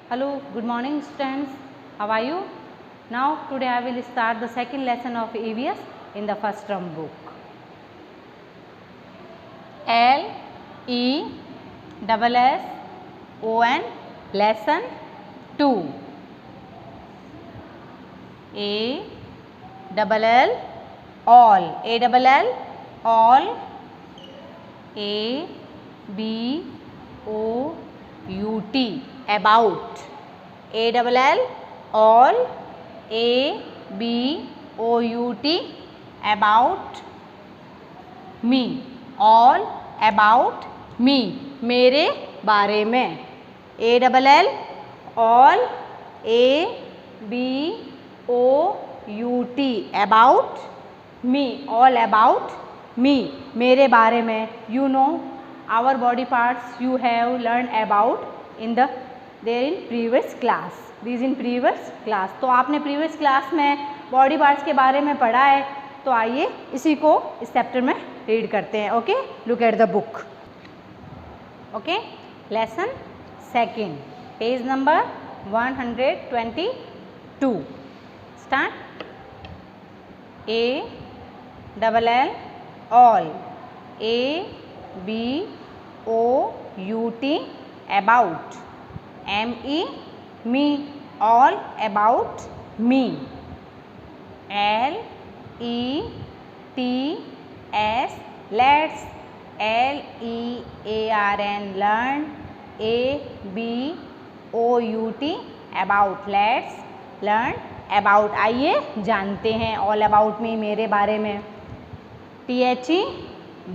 Hello, good morning students. How are you? Now today I will start the second lesson of EVS in the first term book. LESSON lesson 2. ALL all ABOUT about ALL all ABOUT about me all about me मेरे बारे में ALL all ABOUT about me all about me मेरे बारे में you know our body parts you have learned about in the there in previous class these in previous class तो आपने previous class में body parts के बारे में पढ़ा है तो आइए इसी को इस चैप्टर में रीड करते हैं okay look at the book okay lesson second page number 122 start ALL all ABOUT about me all about me LETS let's LEARN learn ABOUT about let's learn about आइए जानते हैं all about me मेरे बारे में THE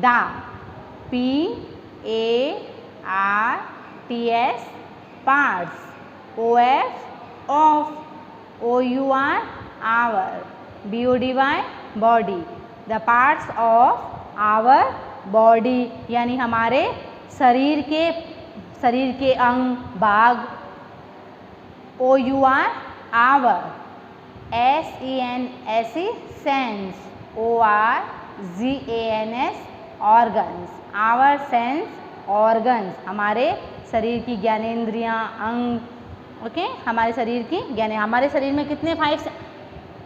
the PARTS parts OF of OUR our BODY body the parts of our body यानी हमारे शरीर के अंग भाग OUR our SENS sense ORGANS organs our sense organs हमारे शरीर की ज्ञानेंद्रियां अंग ओके हमारे शरीर की हमारे शरीर में कितने 5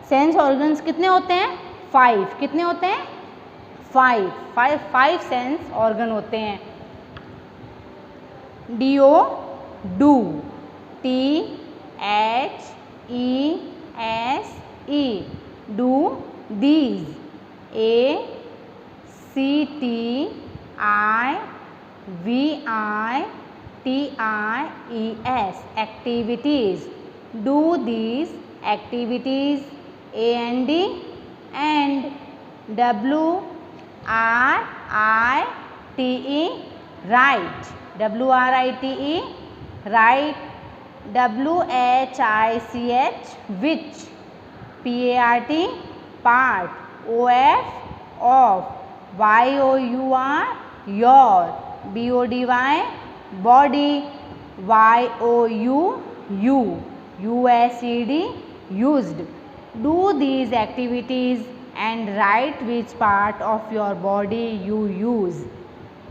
सेंस ऑर्गन्स कितने होते हैं 5 कितने होते हैं 5 सेंस ऑर्गन होते हैं DO do THESE do these ACTIVITIES activities do these activities and WRITE right WRITE right WHICH which PART part OF of YOUR your BODY body YOU USED used do these activities and write which part of your body you use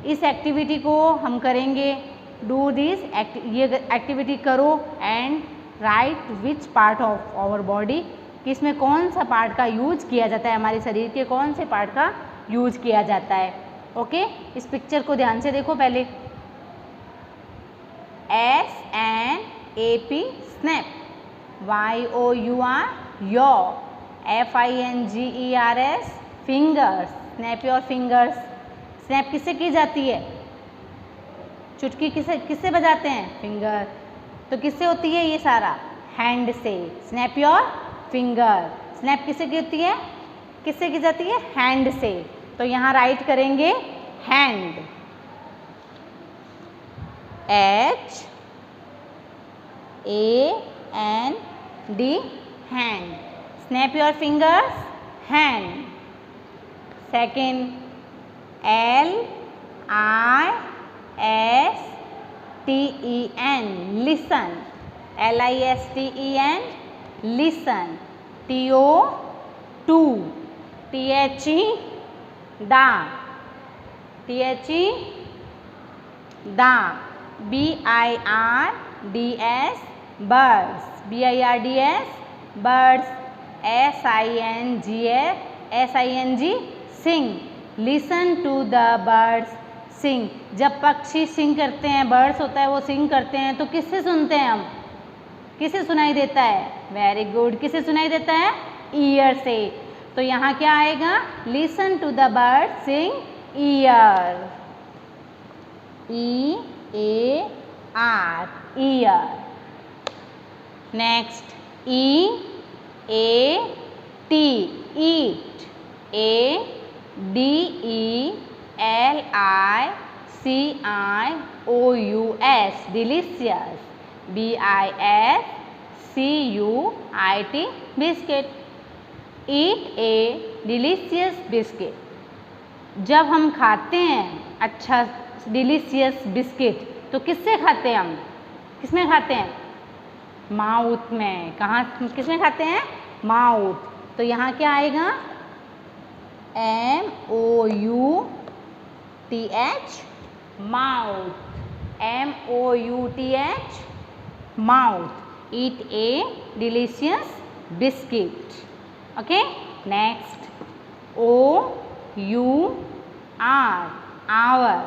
इस activity को हम करेंगे do this ये activity करो and write which part of our body किस में कौन सा पार्ट का यूज किया जाता है हमारे शरीर के कौन से पार्ट का यूज किया जाता है ओके इस पिक्चर को ध्यान से देखो पहले SNAP snap YOUR your FINGERS fingers snap your fingers snap किससे की जाती है चुटकी किससे बजाते हैं फिंगर तो किससे होती है ये सारा हैंड से स्नैप योर फिंगर स्नैप किससे की होती है किससे की जाती है हैंड से तो यहाँ राइट करेंगे hand HAND hand snap your fingers hand second LISTEN listen LISTEN listen TO to THE the the BIRDS birds, birds, birds, sing, sing, listen to the birds sing. जब पक्षी सिंग करते हैं, बर्ड्स होता है वो सिंग करते हैं, तो किससे सुनते हैं हम? किससे सुनाई देता है? वेरी गुड, किससे सुनाई देता है? ईयर से। तो यहाँ क्या आएगा? Listen to the bird sing, ear, EAR, ear. Next EAT, eat, ADELICIOUS, delicious, BISCUIT, biscuit, eat a delicious biscuit. जब हम खाते हैं अच्छा डिलीशियस बिस्किट तो किससे खाते हैं हम? किसमें खाते हैं? माउथ में। कहाँ किसमें खाते हैं? माउथ। तो यहाँ क्या आएगा? MOUTH, mouth, MOUTH, mouth, eat a delicious biscuit. Okay, next OUR, hour,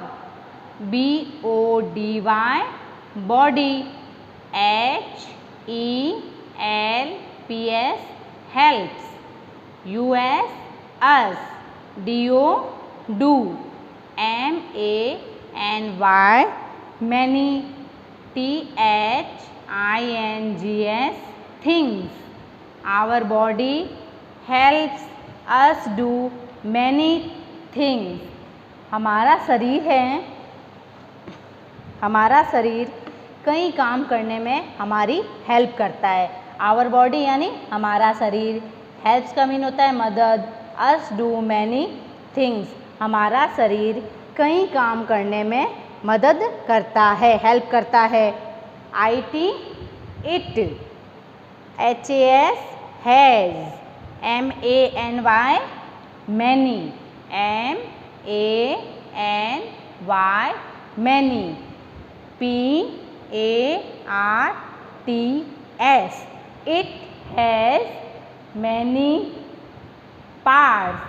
BODY, body, HELPS, helps, US, us, DO, do, MANY, many, THINGS, things. Our body helps us do many things. हमारा शरीर है, हमारा शरीर कई काम करने में हमारी हेल्प करता है। आवर बॉडी यानी हमारा शरीर, हेल्प्स का मीन होता है मदद, अस डू मैनी थिंग्स, हमारा शरीर कई काम करने में मदद करता है, हेल्प करता है। IT, it, HAS, has, MANY, many, MANY, many, PARTS, it has many parts,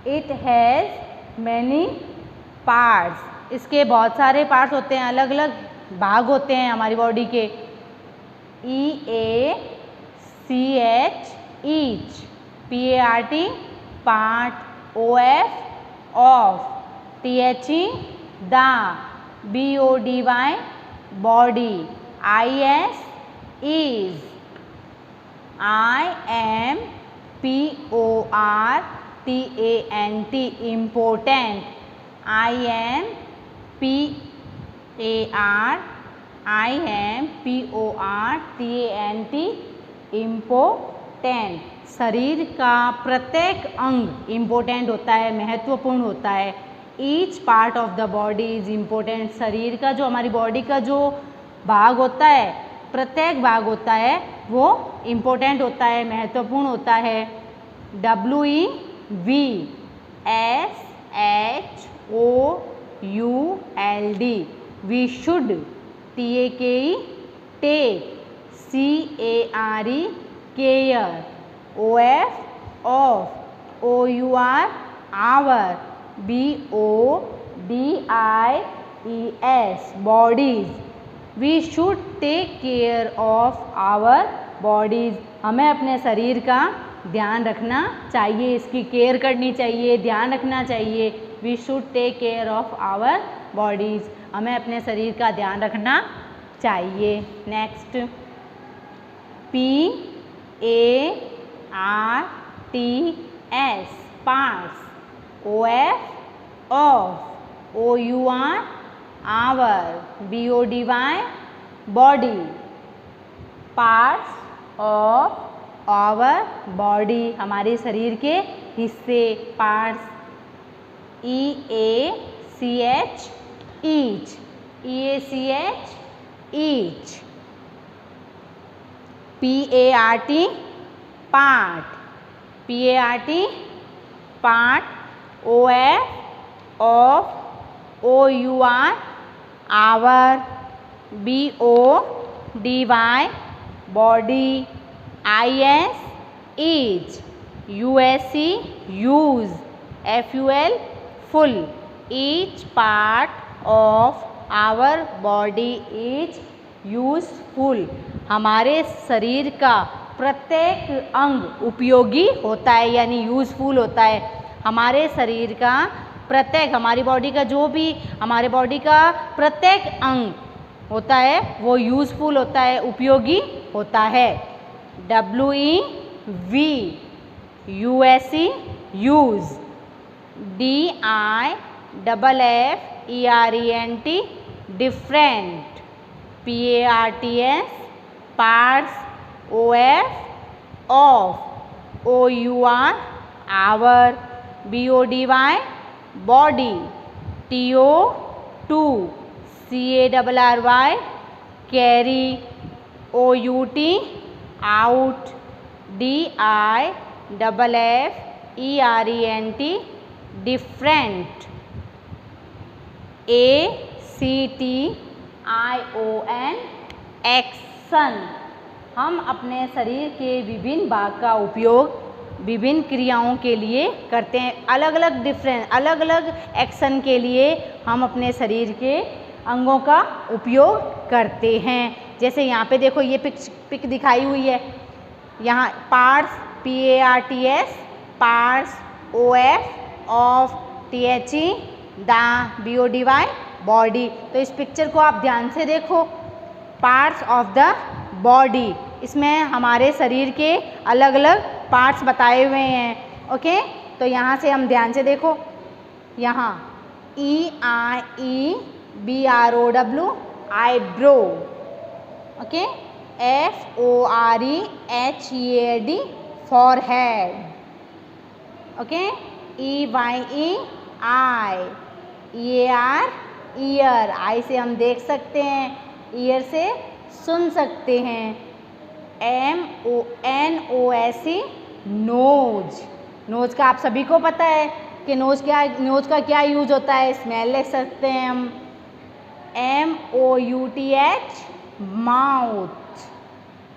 it has many parts. इसके बहुत सारे पार्ट्स होते हैं, अलग अलग भाग होते हैं हमारी बॉडी के। EACH, each, PART, part, OF, of, THE, the, BODY, body, IS, is, IM, PORTANT, important, IM, PORTANT, important. शरीर का प्रत्येक अंग इम्पोर्टेंट होता है, महत्वपूर्ण होता है। Each part of the body is important. शरीर का जो, हमारी बॉडी का जो भाग होता है, प्रत्येक भाग होता है वो इम्पोर्टेंट होता है, महत्वपूर्ण होता है। WEVSHOULD, we should, TAKE, take, CARE, care, OF, of, OUR, our, BODIES, bodies. We should take care of our bodies, हमें अपने शरीर का ध्यान रखना चाहिए, इसकी केयर करनी चाहिए, ध्यान रखना चाहिए। We should take care of our bodies, हमें अपने शरीर का ध्यान रखना चाहिए। Next PARTS, parts, OF, of, OUR, our, BODY, body. Parts of our body, हमारे शरीर के हिस्से, parts. EACH, each, EACH, each. PART, part, PART, part, OF, of, OUR, our, BODY, body, is, each, use, use, ful, full. Each part of our body is useful. हमारे शरीर का प्रत्येक अंग उपयोगी होता है यानी यूज़फुल होता है। हमारे शरीर का प्रत्येक, हमारी बॉडी का जो भी, हमारे बॉडी का प्रत्येक अंग होता है वो यूज़फुल होता है, उपयोगी होता है। WEV, USE, use, DIFFERENT, different, PARTS, parts, OF, of, OUR, our, BODY, body, TO2, CARRY, carry, OUT, out, DIFFERENT, different, ACTION, action. हम अपने शरीर के विभिन्न भाग का उपयोग विभिन्न क्रियाओं के लिए करते हैं। अलग अलग अलग अलग एक्शन के लिए हम अपने शरीर के अंगों का उपयोग करते हैं। जैसे यहाँ पे देखो ये पिक दिखाई हुई है, यहाँ parts, PARTS, parts, OF, of, THE, BODY, body. तो इस पिक्चर को आप ध्यान से देखो, पार्ट्स ऑफ द बॉडी, इसमें हमारे शरीर के अलग अलग पार्ट्स बताए हुए हैं। ओके, तो यहाँ से हम ध्यान से देखो, यहाँ EIEBROW, eyebrow. Okay, FOREHEAD, forehead. Okay, EYE, आई, EAR, ईयर, आई से हम देख सकते हैं, ईयर से सुन सकते हैं। NOSE, knows. नोज का आप सभी को पता है कि नोज का क्या यूज होता है, स्मेल ले सकते हैं हम। MOUTH, mouth.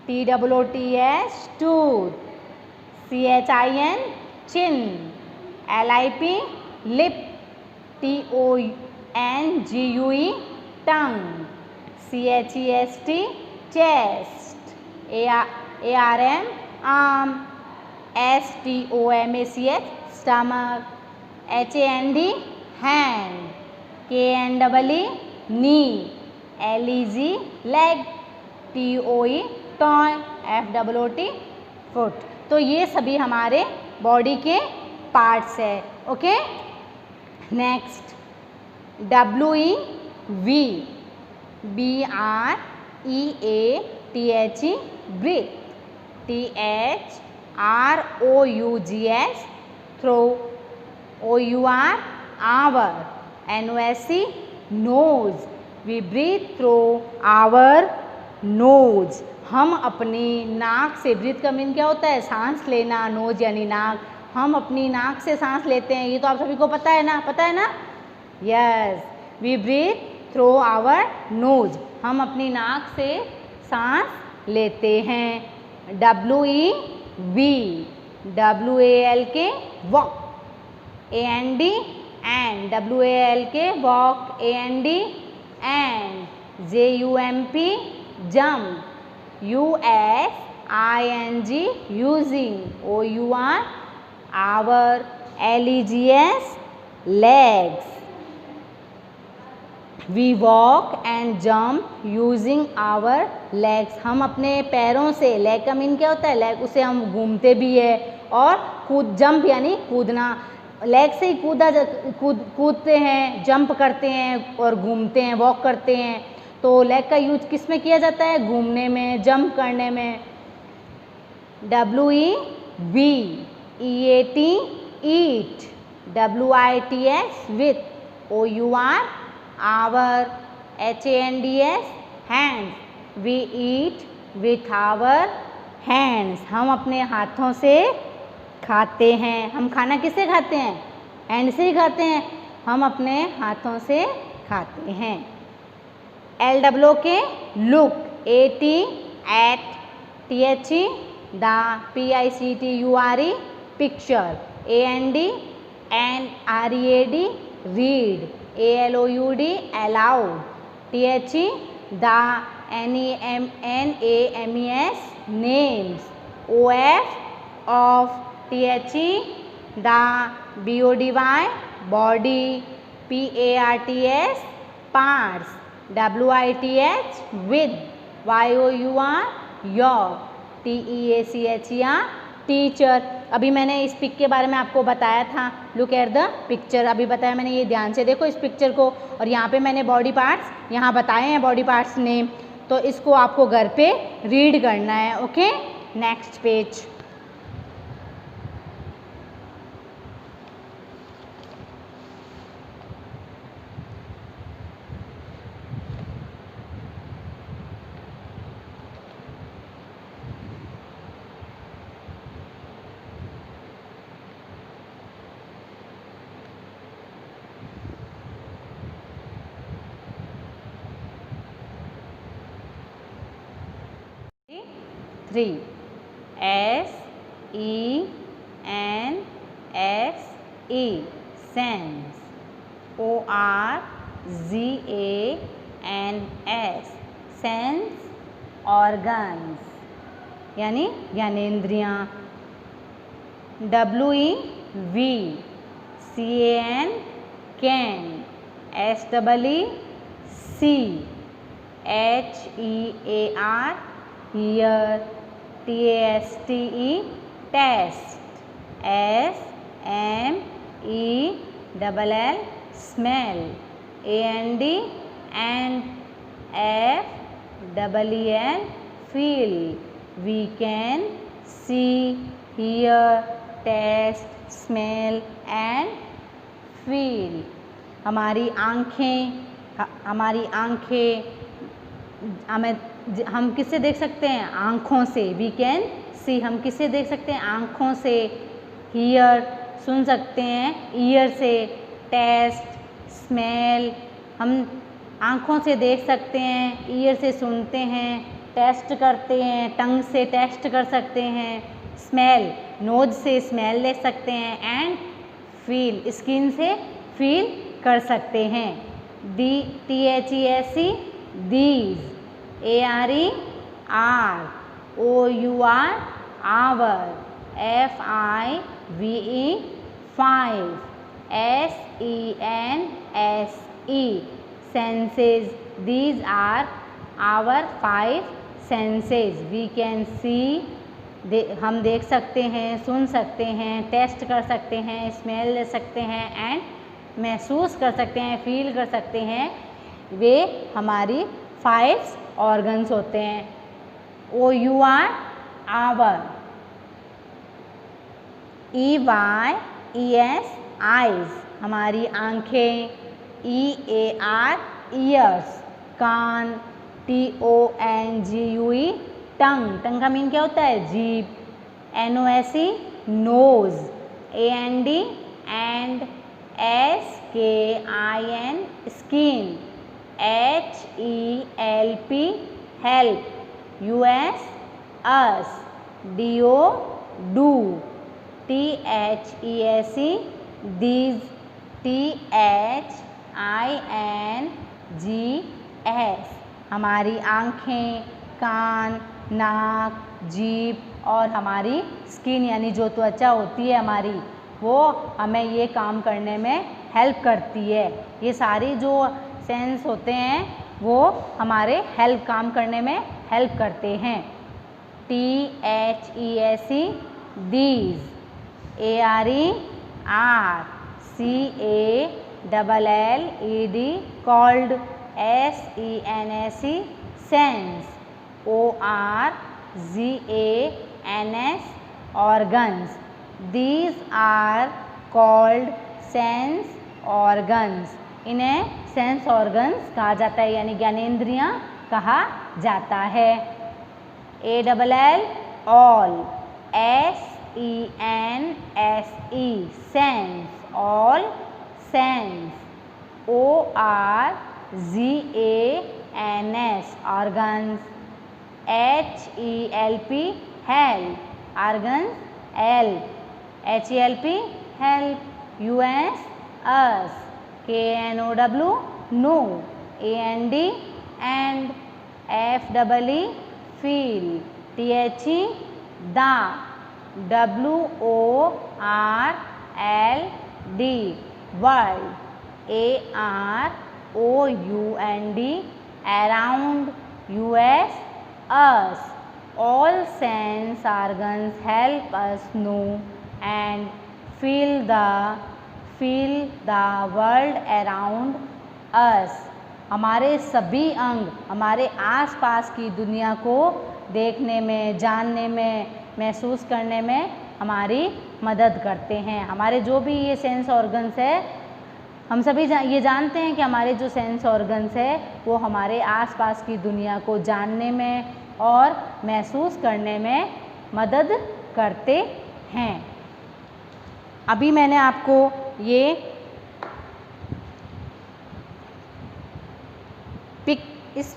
TOOTH, tooth. CHIN, चिन। LIP, lip. TONGUE, टंग। CHEST, chest. ARM, arm. STOMACH, stomach. HAND, hand. KNEE, नी। LEG, leg. TOE, toy. FOOT, foot. तो ये सभी हमारे बॉडी के पार्ट्स है। Okay, next WEV, BREATH, breathe. THROUGH, throw. OUR, our. NOSE, knows. We breathe through our nose. हम अपनी नाक से, ब्रीथ का मीन क्या होता है, सांस लेना, नोज यानी नाक। हम अपनी नाक से सांस लेते हैं, ये तो आप सभी को पता है ना, पता है ना। Yes, we breathe through our nose. हम अपनी नाक से सांस लेते हैं। WEV, WALK, walk. AND, and. WALK, walk. AND, and. JUMP, jump. USING, using. OUR, our. LEGS, legs. We walk and jump using our legs. हम अपने पैरों से, लेग का मीन क्या होता है, लेग, उसे हम घूमते भी है और जंप यानी कूदना। लेग से ही कूदते हैं, जंप करते हैं और घूमते हैं, वॉक करते हैं। तो लेग का यूज किस में किया जाता है, घूमने में, जंप करने में। WEV, EAT, eat। WITS, with। OUR, our। HANDS, hands। We eat with our hands। हम अपने हाथों से खाते हैं। हम खाना किससे खाते हैं, हैंड से ही खाते हैं। हम अपने हाथों से खाते हैं। LWK, look। AT, at। THE the, PICTURE picture, AND and READ read, ALOUD allowed, THE the, NAMES names, of, THE the, BODY body, PARTS parts, WITH with, YOUR your, TEACHER teacher. अभी मैंने इस pick के बारे में आपको बताया था, look at the picture, अभी बताया मैंने, ये ध्यान से देखो इस पिक्चर को, और यहाँ पे मैंने बॉडी पार्ट्स यहाँ बताए हैं, बॉडी पार्ट्स नेम, तो इसको आपको घर पे रीड करना है। Okay, next page. Three, SENSE sense, ORGANS sense organs यानी ज्ञानेंद्रियाँ। WEV CAN can, SEEC HEAR hear, TASTE test, SMELL smell, AND and FEEL feel, we can see, hear, taste, smell and feel। हमारी आँखें हम किससे देख सकते हैं? आँखों से, वी कैन सी, हम किससे देख सकते हैं? आँखों से। हीयर सुन सकते हैं ईयर से। टेस्ट स्मेल हम आँखों से देख सकते हैं, ईयर से सुनते हैं। टेस्ट करते हैं, टंग से टेस्ट कर सकते हैं। स्मेल नोज से स्मेल ले सकते हैं। एंड फील स्किन से फील कर सकते हैं। THESE these, ARE are, OUR our, FIVE five, SENSE senses, these are our five senses, we can see हम देख सकते हैं, सुन सकते हैं, टेस्ट कर सकते हैं, स्मेल ले सकते हैं एंड महसूस कर सकते हैं, फील कर सकते हैं। वे हमारी 5 ऑर्गन्स होते हैं। OUR आवर, EYES आइज़ हमारी आँखें। EAR ईयर्स कान। TONGUE टंग, टंग का मीन क्या होता है? जीभ। NOSE nose. AND and SKIN skin. HELP help. US us. DO do. THESE these। THINGS हमारी आँखें, कान, नाक, जीभ और हमारी स्किन यानी जो त्वचा होती है हमारी, वो हमें ये काम करने में हेल्प करती है। ये सारी जो सेंस होते हैं वो हमारे काम करने में हेल्प करते हैं। THESE these। ARE are। CALLED called। SENSE sense। ORGANS organs। These are called sense organs। इन्हें सेंस ऑर्गन्स कहा जाता है यानी ज्ञानेंद्रियाँ कहा जाता है। ALL all। SENSE sense all sense। ORGANS organs। HELP help, organs help, HELP help, US us, KNOW no, AND and, FEE feel, THE the, WORLD world, AROUND around, US us. All sense organs help us know and feel the world around us. हमारे सभी अंग हमारे आसपास की दुनिया को देखने में, जानने में, महसूस करने में हमारी मदद करते हैं। हमारे जो भी ये सेंस ऑर्गन्स है, हम सभी ये जानते हैं कि हमारे जो सेंस ऑर्गन्स है वो हमारे आसपास की दुनिया को जानने में और महसूस करने में मदद करते हैं। अभी मैंने आपको ये इस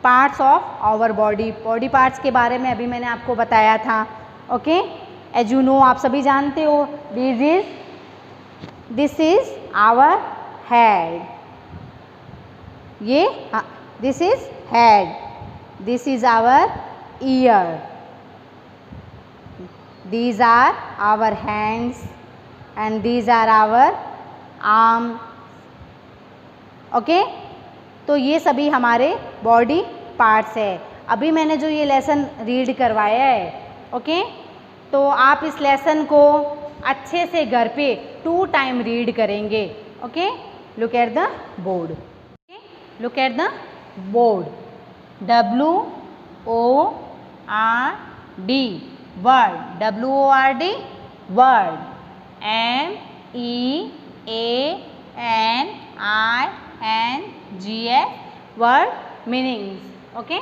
parts of our body parts के बारे में अभी मैंने आपको बताया था। ओके, एज यू नो, आप सभी जानते हो, दिस इज आवर हेड, ये this is head, this is our ear, these are our hands and these are our arms. Okay, तो ये सभी हमारे बॉडी पार्ट्स है। अभी मैंने जो ये लेसन रीड करवाया है, ओके, तो आप इस लेसन को अच्छे से घर पे 2 टाइम रीड करेंगे। Okay, look at the board, look at the board, WORD word, WORD word, MEANINGS word meanings. Okay,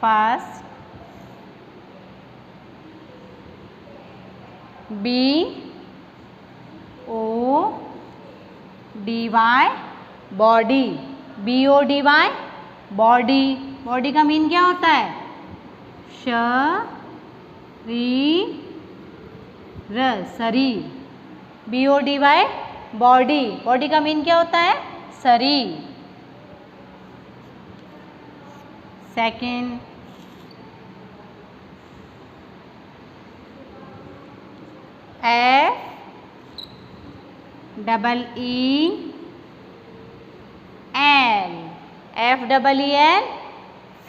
first BODY body, BODY body, body का मीन क्या होता है? शरीर, BODY बॉडी, बॉडी का मीन क्या होता है? शरीर। सेकंड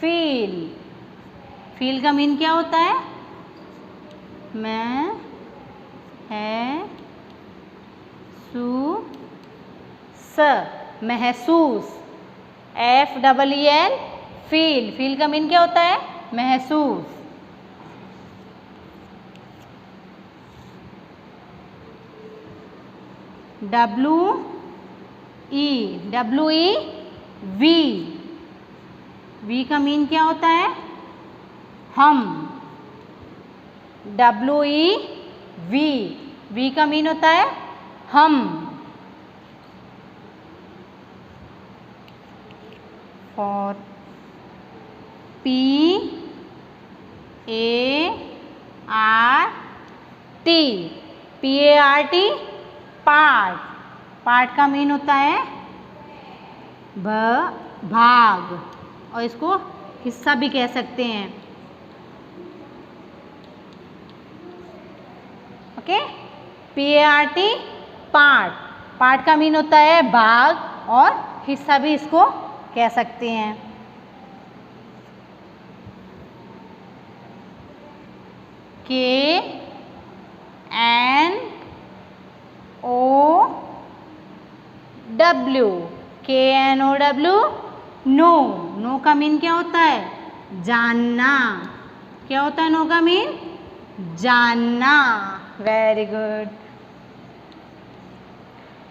FEEL फील, फील का मीन क्या होता है? महसूस, FEEL फील, फील का मीन क्या होता है? महसूस। वी का मीन क्या होता है? हम, वी का मीन होता है हम। फॉर PART पार्ट, पार्ट का मीन होता है भाग, और इसको हिस्सा भी कह सकते हैं। ओके, PART पार्ट, पार्ट का मीन होता है भाग, और हिस्सा भी इसको कह सकते हैं। KNOW नो, नो का मीन क्या होता है? जानना। क्या होता है नो का मीन? जानना। Very good.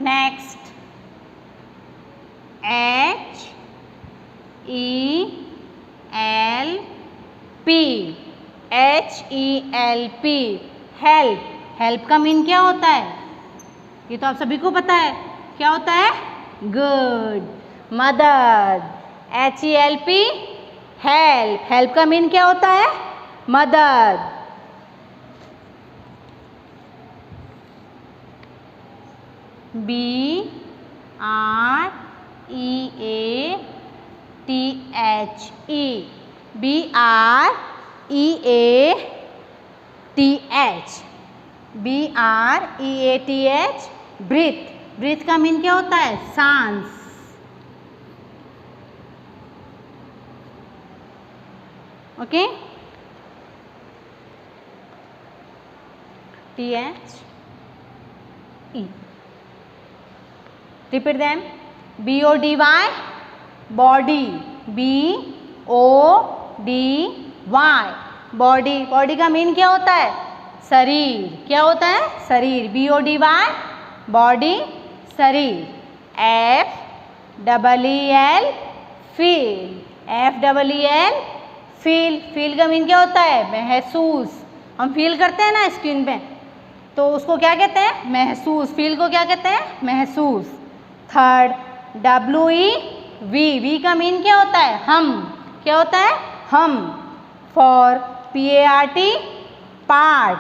Next HELP help, help का मीन क्या होता है? ये तो आप सभी को पता है, क्या होता है? गुड, मदद। HELP हेल्प, हेल्प का मीन क्या होता है? मदद। BREATH, BREATH, breath. ब्रीथ का मीन क्या होता है? सांस। Okay, THE। Repeat them. BODY, body, BODY, body. Body का मीन क्या होता है? शरीर। क्या होता है? शरीर। BODY, बॉडी, शरीर। FEEL, feel, FEEL, feel. Feel का मीन क्या होता है? महसूस। हम फील करते हैं ना स्क्रीन पे, तो उसको क्या कहते हैं? महसूस। फील को क्या कहते हैं? महसूस। थर्ड, WEV का मीन क्या होता है? हम। क्या होता है? हम। For PART, part.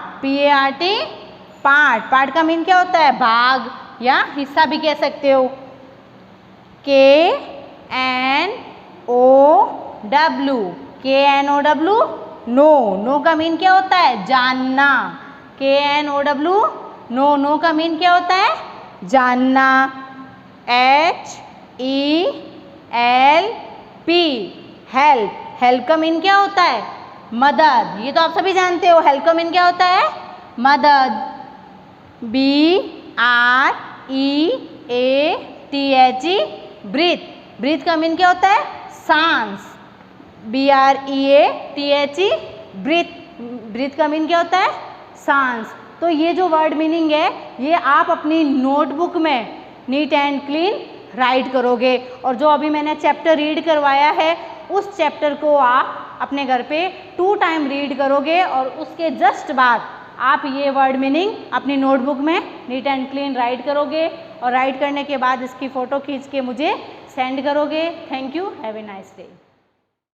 पार्ट का मीन क्या होता है? भाग या हिस्सा भी कह सकते हो। KNOW, नो का मीन क्या होता है? जानना। KNOW, नो का मीन क्या होता है? जानना। HELP, हेल्प का मीन क्या होता है? मदद। ये तो आप सभी जानते हो, हेल्प का मीन क्या होता है? मदद। BREATH, breath. ब्रीथ का मीन क्या होता है? सांस। BREATH, breath. ब्रीथ का मीन क्या होता है? सांस। तो ये जो वर्ड मीनिंग है, ये आप अपनी नोटबुक में नीट एंड क्लीन राइट करोगे। और जो अभी मैंने चैप्टर रीड करवाया है, उस चैप्टर को आप अपने घर पे 2 टाइम रीड करोगे और उसके जस्ट बाद आप ये वर्ड मीनिंग अपनी नोटबुक में नीट एंड क्लीन राइट करोगे। और राइट करने के बाद इसकी फ़ोटो खींच के मुझे सेंड करोगे। Thank you, have a nice day.